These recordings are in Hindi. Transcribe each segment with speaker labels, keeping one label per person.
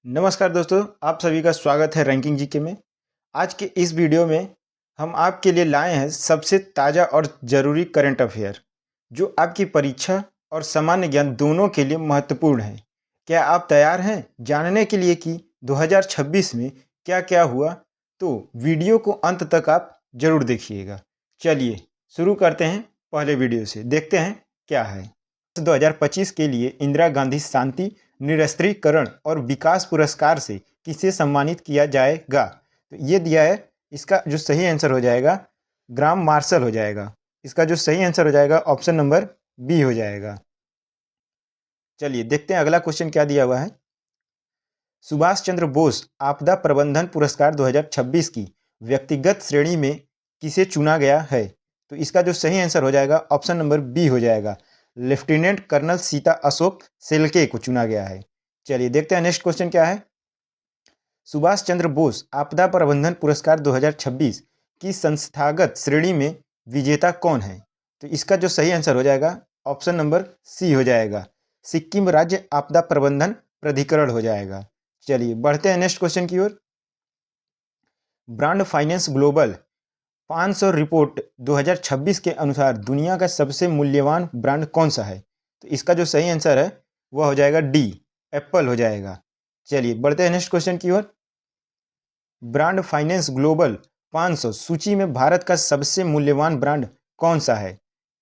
Speaker 1: नमस्कार दोस्तों, आप सभी का स्वागत है रैंकिंग जीके में। आज के इस वीडियो में हम आपके लिए लाए हैं सबसे ताज़ा और ज़रूरी करंट अफेयर, जो आपकी परीक्षा और सामान्य ज्ञान दोनों के लिए महत्वपूर्ण है। क्या आप तैयार हैं जानने के लिए कि 2026 में क्या-क्या हुआ? तो वीडियो को अंत तक आप ज़रूर देखिएगा। चलिए शुरू करते हैं पहले वीडियो से, देखते हैं क्या है। 2025 के लिए इंदिरा गांधी शांति निरस्त्रीकरण और विकास पुरस्कार से किसे सम्मानित किया जाएगा? तो ये दिया है, इसका जो सही आंसर हो जाएगा ग्राम मार्शल हो जाएगा। इसका जो सही आंसर हो जाएगा ऑप्शन नंबर बी हो जाएगा। चलिए देखते हैं अगला क्वेश्चन क्या दिया हुआ है। सुभाष चंद्र बोस आपदा प्रबंधन पुरस्कार 2026 की व्यक्तिगत श्रेणी में किसे चुना गया है? तो इसका जो सही आंसर हो जाएगा ऑप्शन नंबर बी हो जाएगा। लेफ्टिनेंट कर्नल सीता अशोक सेल्के को चुना गया है। चलिए देखते हैं नेक्स्ट क्वेश्चन क्या है। सुभाष चंद्र बोस आपदा प्रबंधन पुरस्कार 2026 की संस्थागत श्रेणी में विजेता कौन है? तो इसका जो सही आंसर हो जाएगा ऑप्शन नंबर सी हो जाएगा। सिक्किम राज्य आपदा प्रबंधन प्राधिकरण हो जाएगा। चलिए बढ़ते हैं नेक्स्ट क्वेश्चन की ओर। ब्रांड फाइनेंस ग्लोबल 500 रिपोर्ट 2026 के अनुसार दुनिया का सबसे मूल्यवान ब्रांड कौन सा है? तो इसका जो सही आंसर है वह हो जाएगा डी, एप्पल हो जाएगा। चलिए बढ़ते हैं नेक्स्ट क्वेश्चन की ओर। ब्रांड फाइनेंस ग्लोबल 500 सूची में भारत का सबसे मूल्यवान ब्रांड कौन सा है?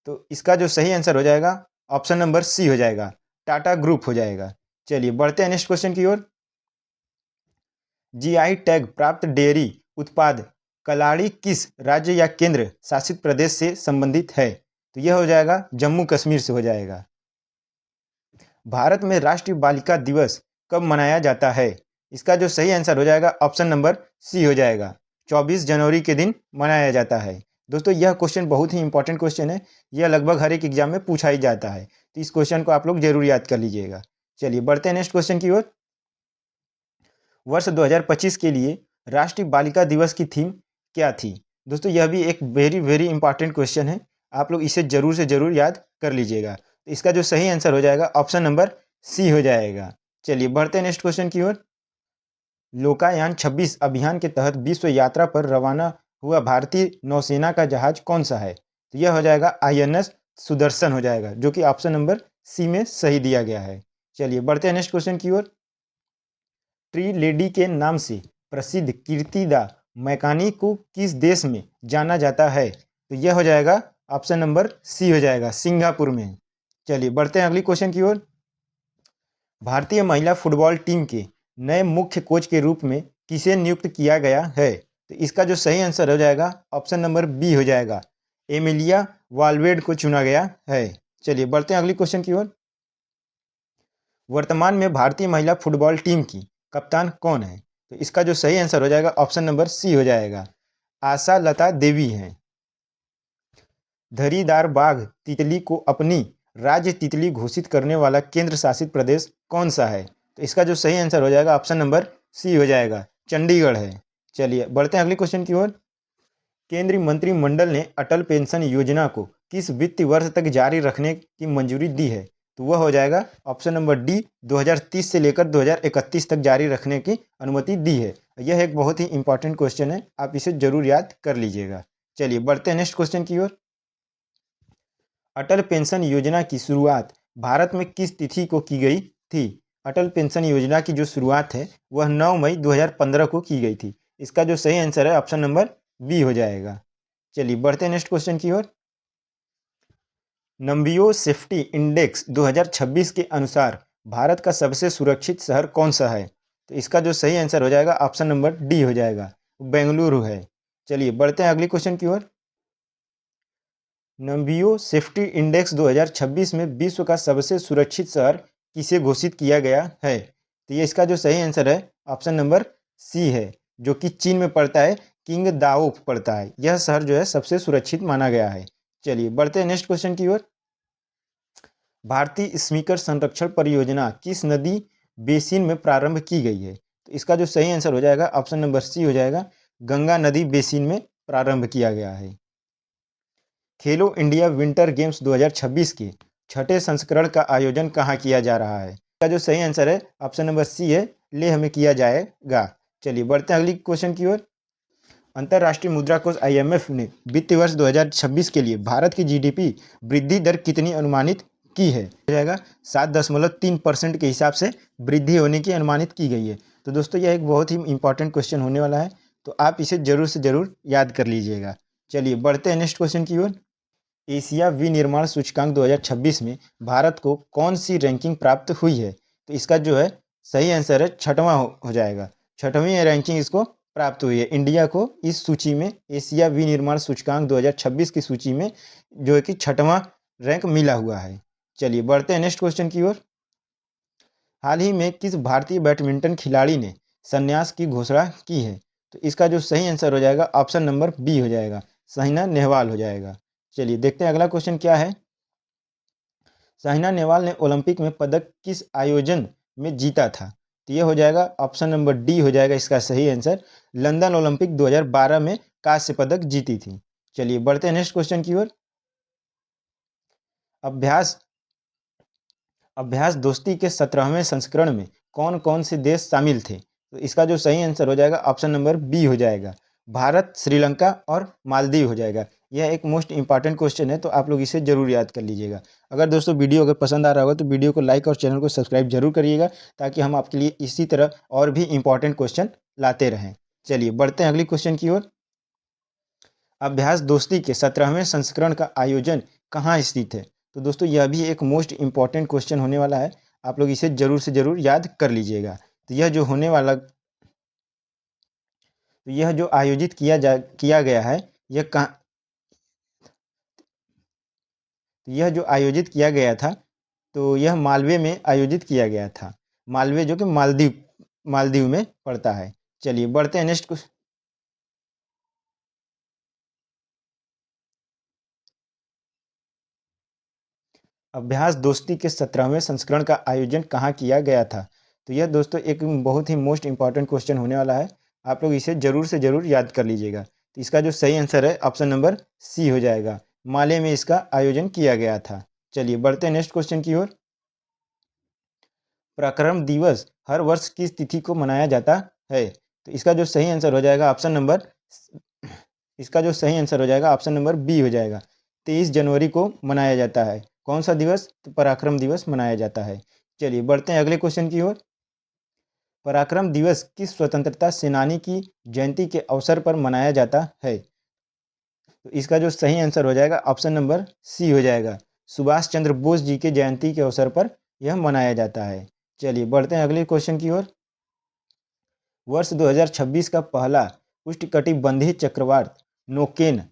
Speaker 1: तो इसका जो सही आंसर हो जाएगा ऑप्शन नंबर सी हो जाएगा, टाटा ग्रुप हो जाएगा। चलिए बढ़ते हैं नेक्स्ट क्वेश्चन की ओर। जीआई टैग प्राप्त डेयरी उत्पाद कलाड़ी किस राज्य या केंद्र शासित प्रदेश से संबंधित है? तो यह हो जाएगा जम्मू कश्मीर से हो जाएगा। भारत में राष्ट्रीय बालिका दिवस कब मनाया जाता है? इसका जो सही आंसर हो जाएगा ऑप्शन नंबर सी हो जाएगा, 24 जनवरी के दिन मनाया जाता है। दोस्तों यह क्वेश्चन बहुत ही इंपॉर्टेंट क्वेश्चन है, यह लगभग हर एक एग्जाम में पूछा ही जाता है, तो इस क्वेश्चन को आप लोग जरूर याद कर लीजिएगा। चलिए बढ़ते हैं नेक्स्ट क्वेश्चन की ओर। वर्ष 2025 के लिए राष्ट्रीय बालिका दिवस की थीम क्या थी? दोस्तों यह भी एक वेरी इंपॉर्टेंट क्वेश्चन है, आप लोग इसे जरूर से जरूर याद कर लीजिएगा। तो इसका जो सही आंसर हो जाएगा ऑप्शन नंबर सी हो जाएगा। चलिए बढ़ते हैं नेक्स्ट क्वेश्चन की ओर। लोकायान 26 अभियान के तहत विश्व यात्रा पर रवाना हुआ भारतीय नौसेना का जहाज कौन सा है? तो यह हो जाएगा आईएनएस सुदर्शन हो जाएगा, जो कि ऑप्शन नंबर सी में सही दिया गया है। चलिए बढ़ते हैं नेक्स्ट क्वेश्चन की ओर। ट्री लेडी के नाम से प्रसिद्ध कीर्तिदा मैकानी को किस देश में जाना जाता है? तो यह हो जाएगा ऑप्शन नंबर सी हो जाएगा, सिंगापुर में। चलिए बढ़ते हैं अगली क्वेश्चन की ओर। भारतीय महिला फुटबॉल टीम के नए मुख्य कोच के रूप में किसे नियुक्त किया गया है? तो इसका जो सही आंसर हो जाएगा ऑप्शन नंबर बी हो जाएगा, एमिलिया वालवेड को चुना गया है। चलिए बढ़ते हैं अगली क्वेश्चन की ओर। वर्तमान में भारतीय महिला फुटबॉल टीम की कप्तान कौन है? तो इसका जो सही आंसर हो जाएगा ऑप्शन नंबर सी हो जाएगा, आशा लता देवी हैं। धरीदार बाघ तितली को अपनी राज्य तितली घोषित करने वाला केंद्र शासित प्रदेश कौन सा है? तो इसका जो सही आंसर हो जाएगा ऑप्शन नंबर सी हो जाएगा, चंडीगढ़ है। चलिए बढ़ते हैं अगले क्वेश्चन की ओर। केंद्रीय मंत्रिमंडल ने अटल पेंशन योजना को किस वित्तीय वर्ष तक जारी रखने की मंजूरी दी है? तो वह हो जाएगा ऑप्शन नंबर डी, 2030 से लेकर 2031 तक जारी रखने की अनुमति दी है। यह एक बहुत ही इंपॉर्टेंट क्वेश्चन है, आप इसे जरूर याद कर लीजिएगा। चलिए बढ़ते हैं नेक्स्ट क्वेश्चन की ओर। अटल पेंशन योजना की शुरुआत भारत में किस तिथि को की गई थी? अटल पेंशन योजना की जो शुरुआत है वह 9 मई 2015 को की गई थी। इसका जो सही आंसर है ऑप्शन नंबर बी हो जाएगा। चलिए बढ़ते हैं नेक्स्ट क्वेश्चन की ओर। नम्बियो सेफ्टी इंडेक्स 2026 के अनुसार भारत का सबसे सुरक्षित शहर कौन सा है? तो इसका जो सही आंसर हो जाएगा ऑप्शन नंबर डी हो जाएगा, बेंगलुरु है। चलिए बढ़ते हैं अगली क्वेश्चन की ओर। नम्बियो सेफ्टी इंडेक्स 2026 में विश्व का सबसे सुरक्षित शहर किसे घोषित किया गया है? तो ये इसका जो सही आंसर है ऑप्शन नंबर सी है, जो कि चीन में पड़ता है, किंग दाओ पड़ता है। यह शहर जो है सबसे सुरक्षित माना गया है। चलिए बढ़ते हैं नेक्स्ट क्वेश्चन की ओर। भारतीय स्पीकर संरक्षण परियोजना किस नदी बेसिन में प्रारंभ की गई है? तो इसका जो सही आंसर हो जाएगा ऑप्शन नंबर सी हो जाएगा, गंगा नदी बेसिन में प्रारंभ किया गया है। खेलो इंडिया विंटर गेम्स 2026 के छठे संस्करण का आयोजन कहाँ किया जा रहा है? इसका जो सही आंसर है ऑप्शन नंबर सी है, ले हमें किया जाएगा। चलिए बढ़ते हैं अगली क्वेश्चन की ओर। अंतर्राष्ट्रीय मुद्रा कोष IMF ने वित्तीय वर्ष 2026 के लिए भारत की GDP वृद्धि दर कितनी अनुमानित की है? हो जाएगा 7.3% के हिसाब से वृद्धि होने की अनुमानित की गई है। तो दोस्तों यह एक बहुत ही इंपॉर्टेंट क्वेश्चन होने वाला है, तो आप इसे जरूर से जरूर याद कर लीजिएगा। चलिए बढ़ते हैं नेक्स्ट क्वेश्चन की ओर। एशिया विनिर्माण सूचकांक 2026 में भारत को कौन सी रैंकिंग प्राप्त हुई है? तो इसका जो है सही आंसर है छठवां हो जाएगा। छठवीं रैंकिंग इसको प्राप्त हुई है। इंडिया को इस सूची में, एशिया विनिर्माण सूचकांक 2026 की सूची में जो है कि छठवां रैंक मिला हुआ है। चलिए बढ़ते हैं नेक्स्ट क्वेश्चन की ओर। हाल ही में किस भारतीय बैडमिंटन खिलाड़ी ने संन्यास की घोषणा की है? तो इसका जो सही आंसर हो जाएगा ऑप्शन नंबर बी हो जाएगा, साइना नेहवाल हो जाएगा। चलिए देखते हैं अगला क्वेश्चन क्या है। साइना नेहवाल ने ओलंपिक में पदक किस आयोजन में जीता था? तो ये हो जाएगा ऑप्शन नंबर डी हो जाएगा इसका सही आंसर। लंदन ओलंपिक 2012 में कांस्य पदक जीती थी। चलिए बढ़ते हैं नेक्स्ट क्वेश्चन की ओर। अभ्यास अभ्यास दोस्ती के 17वें संस्करण में कौन कौन से देश शामिल थे? तो इसका जो सही आंसर हो जाएगा ऑप्शन नंबर बी हो जाएगा, भारत, श्रीलंका और मालदीव हो जाएगा। यह एक मोस्ट इंपॉर्टेंट क्वेश्चन है, तो आप लोग इसे जरूर याद कर लीजिएगा। अगर दोस्तों वीडियो अगर पसंद आ रहा होगा तो वीडियो को लाइक और चैनल को सब्सक्राइब जरूर करिएगा, ताकि हम आपके लिए इसी तरह और भी इंपॉर्टेंट क्वेश्चन लाते रहें। चलिए बढ़ते हैं अगली क्वेश्चन की ओर। अभ्यास दोस्ती के 17वें संस्करण का आयोजन कहाँ स्थित है? तो दोस्तों यह भी एक मोस्ट इंपॉर्टेंट क्वेश्चन होने वाला है, आप लोग इसे जरूर से जरूर याद कर लीजिएगा। तो यह जो आयोजित किया गया है, यह कहाँ यह जो आयोजित किया गया था, तो यह मालवे में आयोजित किया गया था। मालवे जो कि मालदीव में पड़ता है। चलिए बढ़ते हैं नेक्स्ट। अभ्यास दोस्ती के 17वें संस्करण का आयोजन कहाँ किया गया था? तो यह दोस्तों एक बहुत ही मोस्ट इंपॉर्टेंट क्वेश्चन होने वाला है, आप लोग इसे जरूर से जरूर याद कर लीजिएगा। तो इसका जो सही आंसर है ऑप्शन नंबर सी हो जाएगा, माले में इसका आयोजन किया गया था। चलिए बढ़ते हैं नेक्स्ट क्वेश्चन की ओर। पराक्रम दिवस हर वर्ष किस तिथि को मनाया जाता है? तो इसका जो सही आंसर हो जाएगा ऑप्शन नंबर बी हो जाएगा, 23 जनवरी को मनाया जाता है। कौन सा दिवस? तो पराक्रम दिवस मनाया जाता है। चलिए बढ़ते हैं अगले क्वेश्चन की ओर। पराक्रम दिवस किस स्वतंत्रता सेनानी की जयंती के अवसर पर मनाया जाता है? तो इसका जो सही आंसर हो जाएगा ऑप्शन नंबर सी हो जाएगा, सुभाष चंद्र बोस जी के जयंती के अवसर पर यह मनाया जाता है। चलिए बढ़ते हैं अगले क्वेश्चन की ओर। वर्ष 2026 का पहला उष्णकटिबंधीय चक्रवात नोकेन,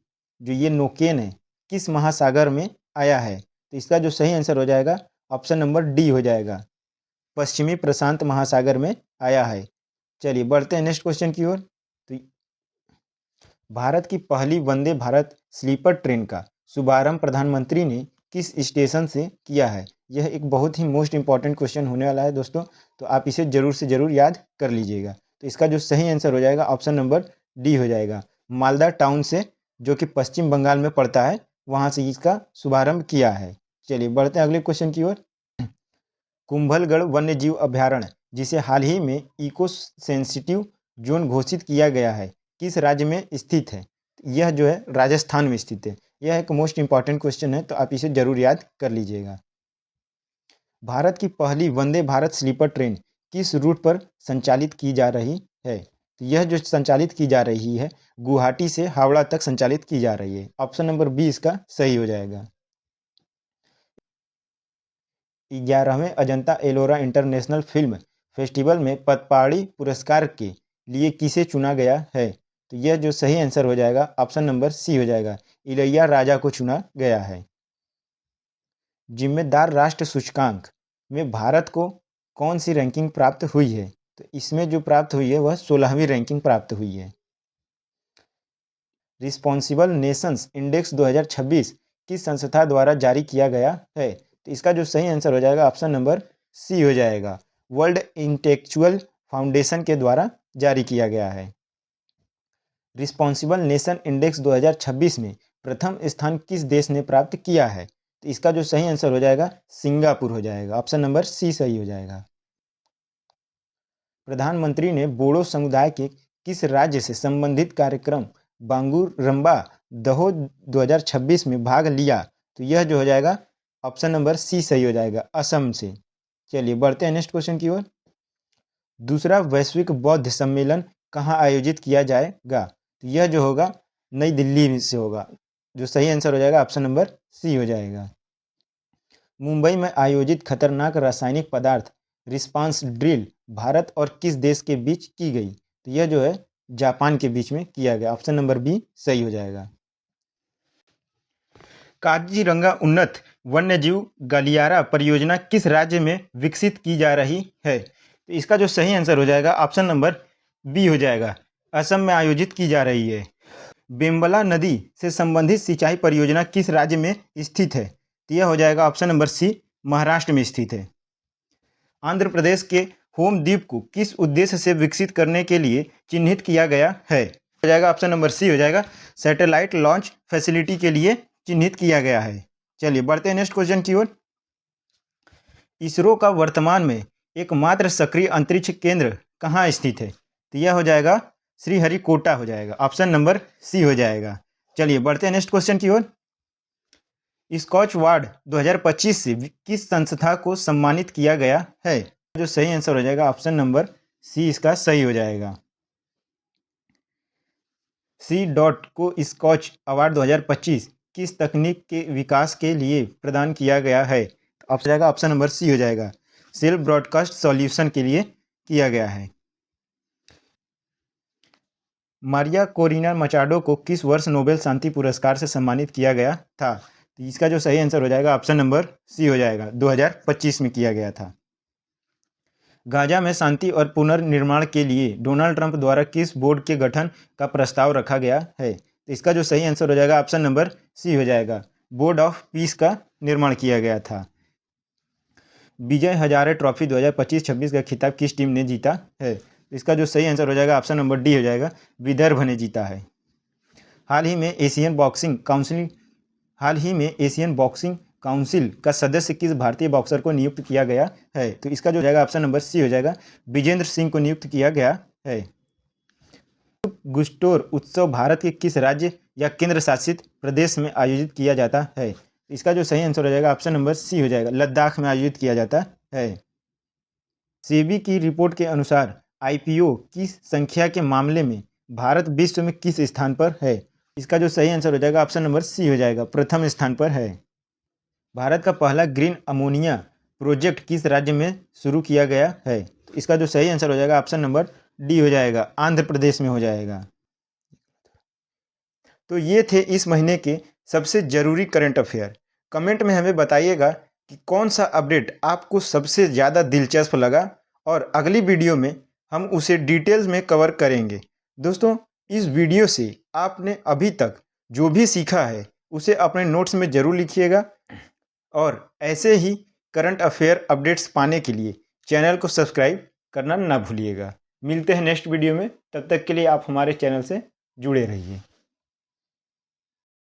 Speaker 1: जो ये नोकेन है, किस महासागर में आया है? तो इसका जो सही आंसर हो जाएगा ऑप्शन नंबर डी हो जाएगा, पश्चिमी प्रशांत महासागर में आया है। चलिए बढ़ते हैं नेक्स्ट क्वेश्चन की ओर। तो भारत की पहली वंदे भारत स्लीपर ट्रेन का शुभारंभ प्रधानमंत्री ने किस स्टेशन से किया है? यह एक बहुत ही मोस्ट इंपॉर्टेंट क्वेश्चन होने वाला है दोस्तों, तो आप इसे जरूर से जरूर याद कर लीजिएगा। तो इसका जो सही आंसर हो जाएगा ऑप्शन नंबर डी हो जाएगा, मालदा टाउन से, जो कि पश्चिम बंगाल में पड़ता है, वहाँ से इसका शुभारंभ किया है। चलिए बढ़ते हैं अगले क्वेश्चन की ओर। कुंभलगढ़ वन्यजीव अभयारण्य, जिसे हाल ही में इको सेंसिटिव जोन घोषित किया गया है, किस राज्य में स्थित है? यह जो है राजस्थान में स्थित है। यह एक मोस्ट इंपॉर्टेंट क्वेश्चन है, तो आप इसे जरूर याद कर लीजिएगा। भारत की पहली वंदे भारत स्लीपर ट्रेन किस रूट पर संचालित की जा रही है? तो यह जो संचालित की जा रही है, गुवाहाटी से हावड़ा तक संचालित की जा रही है। ऑप्शन नंबर बी इसका सही हो जाएगा। 11वें Ajanta Ellora international film festival में पदपाड़ी पुरस्कार के लिए किसे चुना गया है? तो यह जो सही आंसर हो जाएगा ऑप्शन नंबर सी हो जाएगा, इलैया राजा को चुना गया है। जिम्मेदार राष्ट्र सूचकांक में भारत को कौन सी रैंकिंग प्राप्त हुई है? तो इसमें जो प्राप्त हुई है वह 16वीं रैंकिंग प्राप्त हुई है। रिस्पॉन्सिबल नेशंस इंडेक्स 2026 किस संस्था द्वारा जारी किया गया है? तो इसका जो सही आंसर हो जाएगा ऑप्शन नंबर सी हो जाएगा, वर्ल्ड इंटेलेक्चुअल फाउंडेशन के द्वारा जारी किया गया है। रिस्पॉन्सिबल नेशन इंडेक्स 2026 में प्रथम स्थान किस देश ने प्राप्त किया है? तो इसका जो सही आंसर हो जाएगा सिंगापुर हो जाएगा, ऑप्शन नंबर सी सही हो जाएगा। प्रधानमंत्री ने बोडो समुदाय के किस राज्य से संबंधित कार्यक्रम बांगुरम्बा दहो 2026 में भाग लिया? तो यह जो हो जाएगा ऑप्शन नंबर सी सही हो जाएगा, असम से। चलिए बढ़ते हैं नेक्स्ट क्वेश्चन की ओर। दूसरा वैश्विक बौद्ध सम्मेलन कहाँ आयोजित किया जाएगा? तो यह जो होगा नई दिल्ली से होगा। जो सही आंसर हो जाएगा ऑप्शन नंबर सी हो जाएगा। मुंबई में आयोजित खतरनाक रासायनिक पदार्थ रिस्पांस ड्रिल भारत और किस देश के बीच की गई? तो यह जो है जापान के बीच में किया गया। ऑप्शन नंबर बी सही हो जाएगा। काजीरंगा उन्नत वन्यजीव गलियारा परियोजना किस राज्य में विकसित की जा रही है? तो इसका जो सही आंसर हो जाएगा ऑप्शन नंबर बी हो जाएगा, असम में आयोजित की जा रही है। बेम्बला नदी से संबंधित सिंचाई परियोजना किस राज्य में स्थित है? तो यह हो जाएगा ऑप्शन नंबर सी, महाराष्ट्र में स्थित है। आंध्र प्रदेश के होम द्वीप को किस उद्देश्य से विकसित करने के लिए चिन्हित किया गया है? हो जाएगा ऑप्शन नंबर सी हो जाएगा, सैटेलाइट लॉन्च फैसिलिटी के लिए चिन्हित किया गया है। चलिए बढ़ते हैं नेक्स्ट क्वेश्चन की ओर। इसरो का वर्तमान में एकमात्र सक्रिय अंतरिक्ष केंद्र कहाँ स्थित है? तो यह हो जाएगा श्रीहरिकोटा हो जाएगा, ऑप्शन नंबर सी हो जाएगा। चलिए बढ़ते हैं नेक्स्ट क्वेश्चन की ओर। स्कॉच वार्ड 2025 से किस संस्था को सम्मानित किया गया है? जो सही आंसर हो जाएगा ऑप्शन नंबर सी इसका सही हो जाएगा। सी डॉट को स्कॉच अवार्ड 2025 किस तकनीक के विकास के लिए प्रदान किया गया है? तो जाएगा ऑप्शन नंबर सी हो जाएगा, सेल्फ ब्रॉडकास्ट सॉल्यूशन के लिए किया गया है। मारिया कोरिना मचाडो को किस वर्ष नोबेल शांति पुरस्कार से सम्मानित किया गया था? तो इसका जो सही आंसर हो जाएगा ऑप्शन नंबर सी हो जाएगा, 2025 में किया गया था। गाजा में शांति और पुनर्निर्माण के लिए डोनाल्ड ट्रंप द्वारा किस बोर्ड के गठन का प्रस्ताव रखा गया है? तो इसका जो सही आंसर हो जाएगा ऑप्शन नंबर सी हो जाएगा, बोर्ड ऑफ पीस का निर्माण किया गया था। विजय हजारे ट्रॉफी 2025-26 का खिताब किस टीम ने जीता है? इसका जो सही आंसर हो जाएगा ऑप्शन नंबर डी हो जाएगा, विदर्भ ने जीता है। हाल ही में एशियन बॉक्सिंग काउंसिल का सदस्य किस भारतीय बॉक्सर को नियुक्त किया गया है? तो इसका जो जाएगा ऑप्शन नंबर सी हो जाएगा, विजेंद्र सिंह को नियुक्त किया गया है। गुस्टोर उत्सव भारत के किस राज्य या केंद्र शासित प्रदेश में आयोजित किया जाता है? इसका जो सही आंसर हो जाएगा ऑप्शन नंबर सी हो जाएगा, लद्दाख में आयोजित किया जाता है। सेबी की रिपोर्ट के अनुसार आईपीओ की संख्या के मामले में भारत विश्व में किस स्थान पर है? इसका जो सही आंसर हो जाएगा ऑप्शन नंबर सी हो जाएगा, प्रथम स्थान पर है। भारत का पहला ग्रीन अमोनिया प्रोजेक्ट किस राज्य में शुरू किया गया है? तो इसका जो सही आंसर हो जाएगा ऑप्शन नंबर डी हो जाएगा, आंध्र प्रदेश में हो जाएगा। तो ये थे इस महीने के सबसे ज़रूरी करंट अफेयर। कमेंट में हमें बताइएगा कि कौन सा अपडेट आपको सबसे ज़्यादा दिलचस्प लगा और अगली वीडियो में हम उसे डिटेल्स में कवर करेंगे। दोस्तों, इस वीडियो से आपने अभी तक जो भी सीखा है उसे अपने नोट्स में ज़रूर लिखिएगा और ऐसे ही करंट अफेयर अपडेट्स पाने के लिए चैनल को सब्सक्राइब करना ना भूलिएगा। मिलते हैं नेक्स्ट वीडियो में, तब तक के लिए आप हमारे चैनल से जुड़े रहिए।